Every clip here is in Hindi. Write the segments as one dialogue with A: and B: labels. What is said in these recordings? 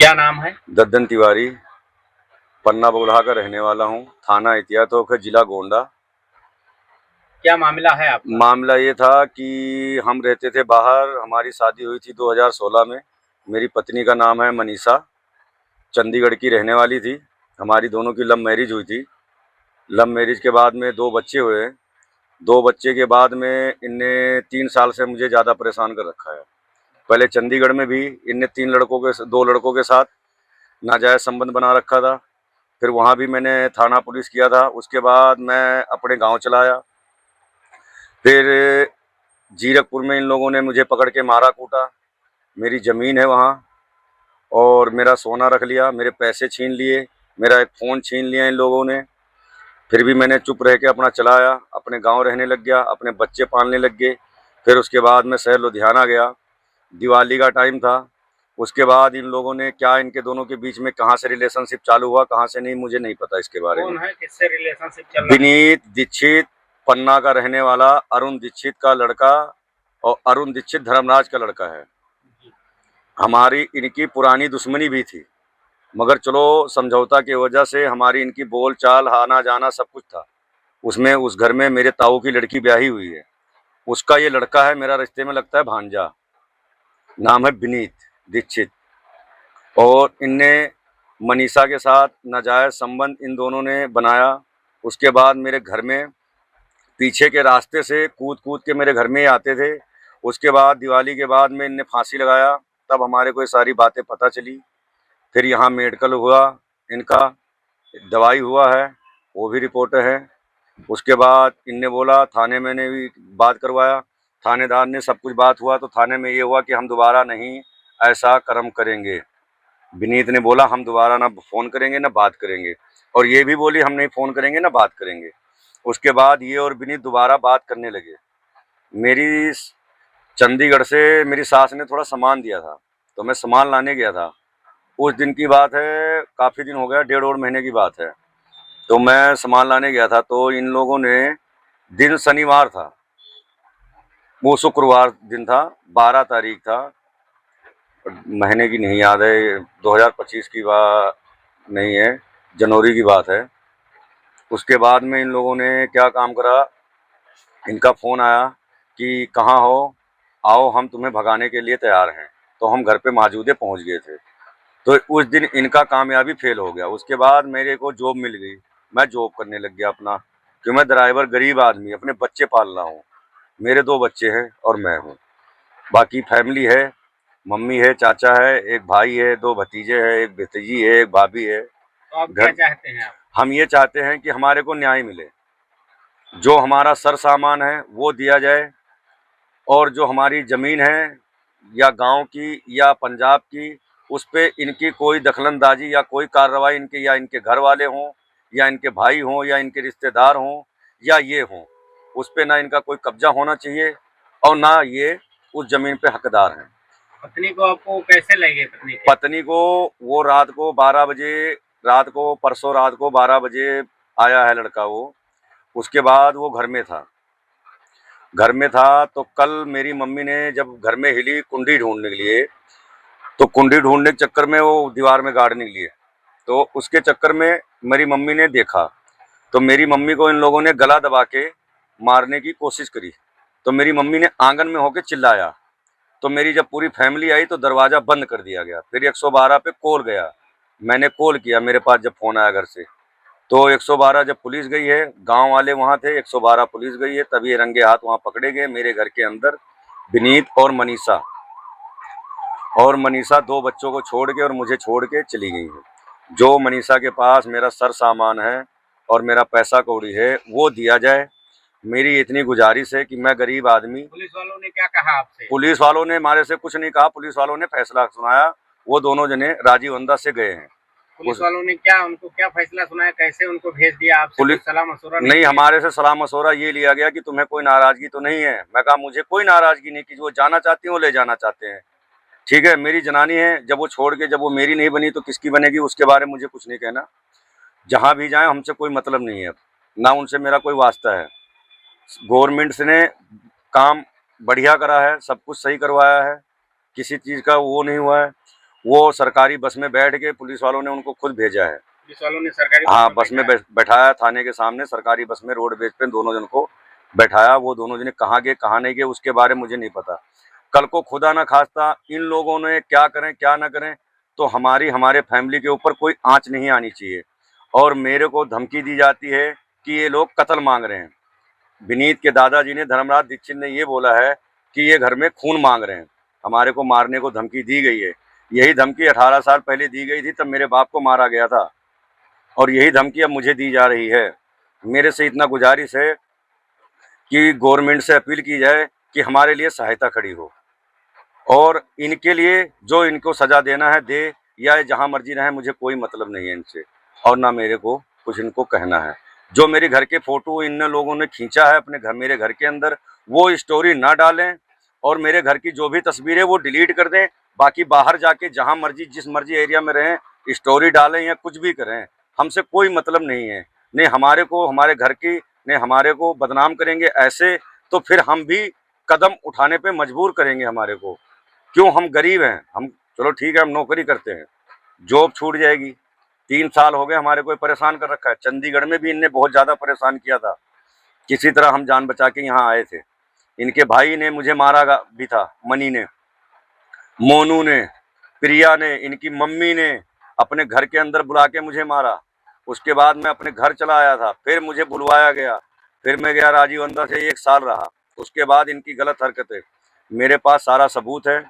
A: क्या नाम है?
B: दद्दन तिवारी, पन्ना बगुलहा का रहने वाला हूँ। थाना एहतियात है, जिला गोंडा।
A: क्या मामला है आपका?
B: मामला ये था कि हम रहते थे बाहर। हमारी शादी हुई थी 2016 में। मेरी पत्नी का नाम है मनीषा, चंडीगढ़ की रहने वाली थी। हमारी दोनों की लव मैरिज हुई थी। लव मैरिज के बाद में 2 बच्चे हुए। 2 बच्चे के बाद में इनने 3 साल से मुझे ज़्यादा परेशान कर रखा है। पहले चंडीगढ़ में भी इनने 2 लड़कों के साथ नाजायज़ संबंध बना रखा था। फिर वहाँ भी मैंने थाना पुलिस किया था। उसके बाद मैं अपने गांव चला आया। फिर जीरकपुर में इन लोगों ने मुझे पकड़ के मारा कूटा। मेरी ज़मीन है वहाँ, और मेरा सोना रख लिया, मेरे पैसे छीन लिए, मेरा एक फ़ोन छीन लिया इन लोगों ने। फिर भी मैंने चुप रह के अपना चला आया, अपने गांव रहने लग गया, अपने बच्चे पालने लग गए। फिर उसके बाद मैं शहर लुधियाना गया। दिवाली का टाइम था। उसके बाद इन लोगों ने क्या, इनके दोनों के बीच में कहाँ से रिलेशनशिप चालू हुआ, कहाँ से नहीं, मुझे नहीं पता इसके बारे में।
A: कौन है? किससे रिलेशनशिप चल रहा है?
B: विनीत दीक्षित, पन्ना का रहने वाला, अरुण दीक्षित का लड़का, और अरुण दीक्षित धर्मराज का लड़का है। हमारी इनकी पुरानी दुश्मनी भी थी, मगर चलो समझौता की वजह से हमारी इनकी बोल चाल, आना जाना सब कुछ था। उसमें उस घर में मेरे ताऊ की लड़की ब्याही हुई है। उसका ये लड़का है, मेरा रिश्ते में लगता है भांजा। नाम है विनीत दीक्षित। और इनने मनीषा के साथ नाजायज़ संबंध इन दोनों ने बनाया। उसके बाद मेरे घर में पीछे के रास्ते से कूद कूद के मेरे घर में ही आते थे। उसके बाद दिवाली के बाद में इनने फांसी लगाया। तब हमारे को ये सारी बातें पता चली। फिर यहाँ मेडिकल हुआ, इनका दवाई हुआ है, वो भी रिपोर्ट है। उसके बाद इनने बोला, थाने मैंने भी बात करवाया, थानेदार ने सब कुछ बात हुआ तो थाने में ये हुआ कि हम दोबारा नहीं ऐसा कर्म करेंगे। विनीत ने बोला हम दोबारा ना फ़ोन करेंगे ना बात करेंगे, और ये भी बोली हम नहीं फ़ोन करेंगे ना बात करेंगे। उसके बाद ये और विनीत दोबारा बात करने लगे। मेरी चंडीगढ़ से मेरी सास ने थोड़ा सामान दिया था, तो मैं सामान लाने गया था। उस दिन की बात है, काफ़ी दिन हो गया, 1.5 महीने की बात है। तो मैं सामान लाने गया था, तो इन लोगों ने, दिन शनिवार था, वो शुक्रवार दिन था, 12 तारीख था, महीने की नहीं याद है, 2025 की बात नहीं है, जनवरी की बात है। उसके बाद में इन लोगों ने क्या काम करा, इनका फ़ोन आया कि कहाँ हो, आओ हम तुम्हें भगाने के लिए तैयार हैं। तो हम घर पे मौजूद पहुँच गए थे। तो उस दिन इनका कामयाबी फेल हो गया। उसके बाद मेरे को जॉब मिल गई, मैं जॉब करने लग गया अपना, क्योंकि मैं ड्राइवर, गरीब आदमी, अपने बच्चे पाल रहा हूँ। मेरे 2 बच्चे हैं और मैं हूँ। बाकी फैमिली है, मम्मी है, चाचा है, एक भाई है, 2 भतीजे हैं, एक भतीजी है, एक भाभी है।
A: तो आप क्या
B: घर
A: चाहते हैं आप?
B: हम ये चाहते हैं कि हमारे को न्याय मिले, जो हमारा सर सामान है वो दिया जाए, और जो हमारी ज़मीन है या गांव की या पंजाब की, उस पे इनकी कोई दखलंदाजी या कोई कार्रवाई, इनके या इनके घर वाले हों या इनके भाई हों या इनके रिश्तेदार हों या ये हों, उस पे ना इनका कोई कब्जा होना चाहिए, और ना ये उस ज़मीन पे हकदार हैं।
A: पत्नी को आपको कैसे लगे? पत्नी के
B: पत्नी को वो रात को 12 बजे, परसों रात को 12 बजे आया है लड़का वो। उसके बाद वो घर में था। तो कल मेरी मम्मी ने जब घर में हिली कुंडी ढूंढने के लिए, तो कुंडी ढूंढने के चक्कर में वो दीवार में गाड़ निकली है। तो उसके चक्कर में मेरी मम्मी ने देखा, तो मेरी मम्मी को इन लोगों ने गला दबा के मारने की कोशिश करी। तो मेरी मम्मी ने आंगन में होके चिल्लाया। तो मेरी जब पूरी फैमिली आई तो दरवाज़ा बंद कर दिया गया। फिर 112 पे कॉल गया, मैंने कॉल किया, मेरे पास जब फ़ोन आया घर से, तो 112 जब पुलिस गई है, गांव वाले वहां थे, 112 पुलिस गई है, तब ये रंगे हाथ वहां पकड़े गए। मेरे घर के अंदर विनीत और मनीषा 2 बच्चों को छोड़ के और मुझे छोड़ के चली गई है। जो मनीषा के पास मेरा सर सामान है और मेरा पैसा कौड़ी है वो दिया जाए। मेरी इतनी गुजारिश है कि मैं गरीब आदमी।
A: पुलिस वालों ने क्या कहा आपसे?
B: पुलिस वालों ने हमारे से कुछ नहीं कहा, पुलिस वालों ने फैसला सुनाया। वो दोनों जने राजीव अंदा से गए हैं।
A: पुलिस वालों ने क्या उनको क्या फैसला सुनाया? कैसे उनको भेज दिया? आपसे कोई
B: पुलिस
A: सलाह मशवरा नहीं
B: नहीं,
A: किया?
B: हमारे से सलाह मशवरा ये लिया गया कि तुम्हें कोई नाराजगी तो नहीं है। मैं कहा मुझे कोई नाराजगी नहीं, कि जो जाना चाहती हैं वो ले जाना चाहते हैं, ठीक है, मेरी जनानी है, जब वो छोड़ के, जब वो मेरी नहीं बनी तो किसकी बनेगी, उसके बारे में मुझे कुछ नहीं कहना। जहाँ भी जाएं हमसे कोई मतलब नहीं है, ना उनसे मेरा कोई वास्ता है। गवर्नमेंट ने काम बढ़िया करा है, सब कुछ सही करवाया है, किसी चीज़ का वो नहीं हुआ है। वो सरकारी बस में बैठ के पुलिस वालों ने उनको खुद भेजा है।
A: पुलिस वालों ने सरकारी
B: हाँ,
A: में
B: बस में
A: बैठाया।
B: बैठाया थाने के सामने सरकारी बस में रोडवेज पे दोनों जन को बैठाया। वो दोनों जने कहाँ गए कहाँ नहीं गए उसके बारे में मुझे नहीं पता। कल को खुदा ना खास्ता इन लोगों ने क्या करें क्या ना करें तो हमारे फैमिली के ऊपर कोई आंच नहीं आनी चाहिए। और मेरे को धमकी दी जाती है कि ये लोग कत्ल मांग रहे हैं। विनीत के दादाजी ने, धर्मराज दीक्षित ने ये बोला है कि ये घर में खून मांग रहे हैं, हमारे को मारने को धमकी दी गई है। यही धमकी 18 साल पहले दी गई थी, तब मेरे बाप को मारा गया था और यही धमकी अब मुझे दी जा रही है। मेरे से इतना गुजारिश है कि गवर्नमेंट से अपील की जाए कि हमारे लिए सहायता खड़ी हो और इनके लिए जो इनको सजा देना है दे, या जहां मर्जी रहें, मुझे कोई मतलब नहीं है इनसे और ना मेरे को कुछ इनको कहना है। जो मेरे घर के फोटो इन लोगों ने खींचा है अपने घर, मेरे घर के अंदर, वो स्टोरी ना डालें और मेरे घर की जो भी तस्वीरें वो डिलीट कर दें। बाकी बाहर जाके जहां मर्जी जिस मर्जी एरिया में रहें स्टोरी डालें या कुछ भी करें, हमसे कोई मतलब नहीं है। नहीं हमारे को हमारे घर की, नहीं हमारे को बदनाम करेंगे ऐसे तो फिर हम भी कदम उठाने पे मजबूर करेंगे हमारे को। क्यों, हम गरीब हैं, हम चलो ठीक है हम नौकरी करते हैं, जॉब छूट जाएगी। 3 साल हो गए हमारे को परेशान कर रखा है। चंडीगढ़ में भी इनने बहुत ज़्यादा परेशान किया था, किसी तरह हम जान बचा के यहाँ आए थे। इनके भाई ने मुझे मारा भी था, मनी ने, मोनू ने, प्रिया ने, इनकी मम्मी ने अपने घर के अंदर बुला के मुझे मारा। उसके बाद मैं अपने घर चला आया था, फिर मुझे बुलवाया गया, फिर मैं गया राजीव अंदर से 1 साल रहा। उसके बाद इनकी गलत हरकतें, मेरे पास सारा सबूत है,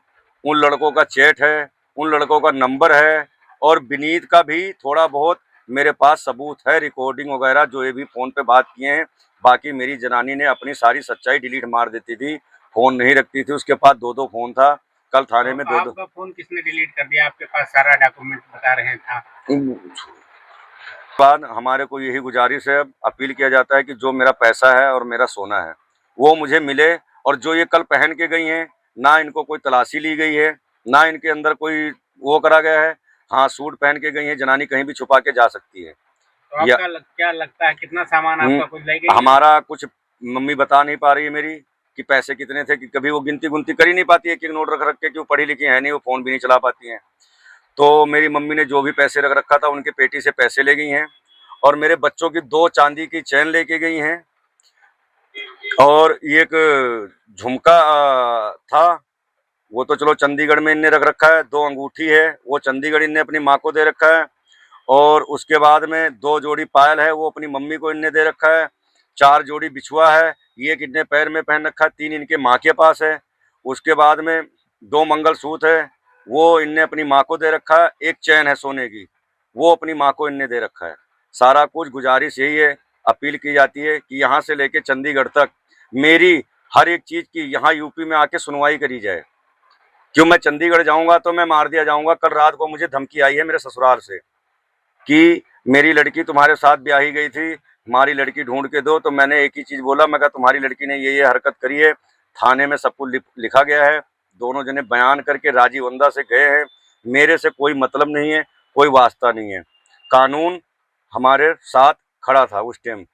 B: उन लड़कों का चैट है, उन लड़कों का नंबर है और विनीत का भी थोड़ा बहुत मेरे पास सबूत है, रिकॉर्डिंग वगैरह जो ये भी फ़ोन पे बात किए हैं। बाकी मेरी जनानी ने अपनी सारी सच्चाई डिलीट मार देती थी, फ़ोन नहीं रखती थी, उसके पास 2-2 फ़ोन था। कल थाने में
A: तो
B: 2-2
A: आपका फोन किसने डिलीट कर दिया? आपके पास सारा डॉक्यूमेंट बता रहे था।
B: बाद हमारे को यही गुजारिश है, अपील किया जाता है कि जो मेरा पैसा है और मेरा सोना है वो मुझे मिले। और जो ये कल पहन के गई हैं, ना इनको कोई तलाशी ली गई है, ना इनके अंदर कोई वो करा गया है। हाँ, सूट पहन के गई है, जनानी कहीं भी छुपा के जा सकती है।
A: तो
B: या
A: आपका क्या लगता है कितना सामान आपका कुछ ले गई?
B: हमारा कुछ मम्मी बता नहीं पा रही है मेरी कि पैसे कितने थे, कि कभी वो गिनती गुनती कर ही नहीं पाती है, कि नोट रख रख के, कि वो पढ़ी लिखी है नहीं, वो फ़ोन भी नहीं चला पाती हैं। तो मेरी मम्मी ने जो भी पैसे रख रखा था उनके पेटी से पैसे ले गई हैं और मेरे बच्चों की 2 चांदी की चैन लेके गई हैं और एक झुमका था, वो तो चलो चंडीगढ़ में इनने रख रखा है। 2 अंगूठी है, वो चंडीगढ़ इनने अपनी माँ को दे रखा है और उसके बाद में 2 जोड़ी पायल है, वो अपनी मम्मी को इनने दे रखा है। 4 जोड़ी बिछुआ है, ये इनने पैर में पहन रखा है, 3 इनके माँ के पास है। उसके बाद में 2 मंगलसूत्र है, वो इनने अपनी माँ को दे रखा है। एक चैन है सोने की, वो अपनी माँ को इनने दे रखा है। सारा कुछ गुजारिश यही है, अपील की जाती है कि यहाँ से लेके चंडीगढ़ तक मेरी हर एक चीज़ की यहाँ यूपी में आके सुनवाई करी जाए। क्यों, मैं चंडीगढ़ जाऊँगा तो मैं मार दिया जाऊँगा। कल रात को मुझे धमकी आई है मेरे ससुराल से कि मेरी लड़की तुम्हारे साथ ब्याही गई थी, हमारी लड़की ढूंढ के दो। तो मैंने एक ही चीज़ बोला, मैं कहा तुम्हारी लड़की ने ये हरकत करी है, थाने में सब कुछ लिखा गया है। दोनों जने बयान करके राजीव अंदा से गए हैं, मेरे से कोई मतलब नहीं है, कोई वास्ता नहीं है। कानून हमारे साथ खड़ा था उस टाइम,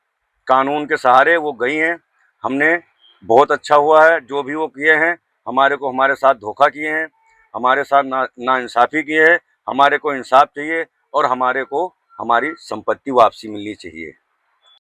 B: कानून के सहारे वो गई हैं। हमने बहुत अच्छा हुआ है जो भी वो किए हैं, हमारे को हमारे साथ धोखा किए हैं, हमारे साथ नाइंसाफ़ी किए हैं। हमारे को इंसाफ चाहिए और हमारे को हमारी संपत्ति वापसी मिलनी चाहिए।